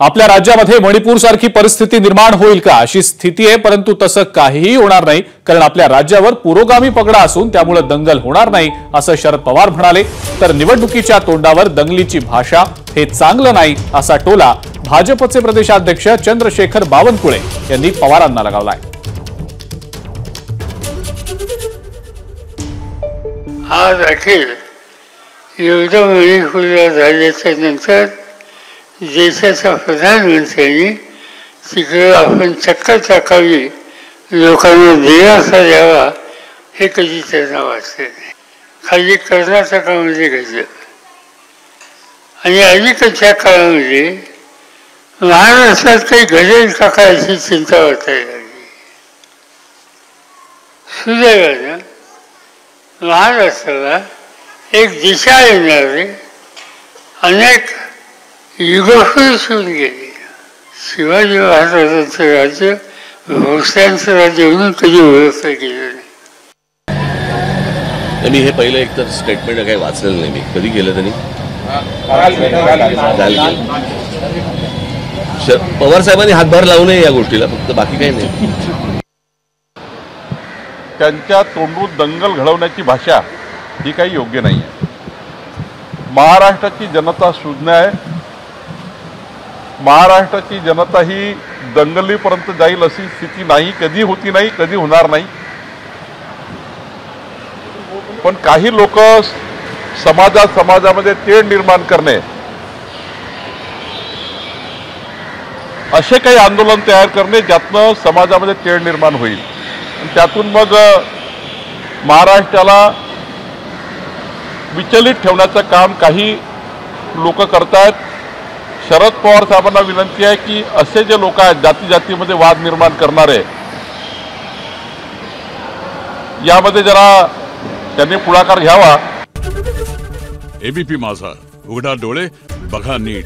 आपल्या राज्यामध्ये मणिपूर सारखी परिस्थिती निर्माण होईल का अशी स्थिती आहे, परंतु तसं काहीही होणार नाही, कारण आपल्या राज्यावर पुरोगामी पगडा असून त्यामुळे दंगल होणार नाही असं शरद पवार म्हणाले। तर निवडणुकीच्या तोंडावर दंगलीची भाषा हे चांगलं नाही असा टोला भाजपचे प्रदेशाध्यक्ष चंद्रशेखर बावनकुळे यांनी पवारांना लगावलाय। आज अखेर एवढं मणिपूरला झाल्याच्या नंतर देशाच्या प्रधानमंत्र्यांनी तिकडे आपण चक्कर टाकावी, लोकांना दिलासा द्यावा, हे कधी त्यांना वाटले नाही। खाली कर्नाटकामध्ये घडलं आणि अलीकडच्या काळामध्ये महाराष्ट्रात काही घडेल का काय अशी चिंता वाटायला लागली। सुदैवानं महाराष्ट्राला एक दिशा येणारे अनेक युगपूर्वी सुरू गेले। शिवाजी महाराजांचं राज्य भोसल्यांचं राज्य म्हणून कधी ओळखलं गेलं नाही। मी हे पहिलं एकतर स्टेटमेंट काही वाचलेलं नाही, मी कधी केलं त्यांनी पवार साहेबांनी हातभार लावू नये या गोष्टीला, फक्त बाकी काही नाही। त्यांच्या तोंडून दंगल घडवण्याची भाषा ही काही योग्य नाही आहे। महाराष्ट्राची जनता सुज्ञ आहे, महाराष्ट्राची जनता ही दंगलीपर्यंत जाईल अशी स्थिती नाही, कधी होती नाही, कधी होणार नाही। पण काही लोक समाजामध्ये तेढ निर्माण करणे, असे काही आंदोलन तयार करणे ज्यातनं समाजामध्ये तेढ निर्माण होईल आणि त्यातून मग महाराष्ट्राला विचलित ठेवण्याचं काम काही लोक करतात। शरद पवार साहेबांना विनंती आहे की असे जे लोक आहेत जातीमध्ये वाद निर्माण करणारे, यामध्ये जरा त्यांनी पुढाकार घ्यावा। एबीपी माझा, उघडा डोळे बघा नीट।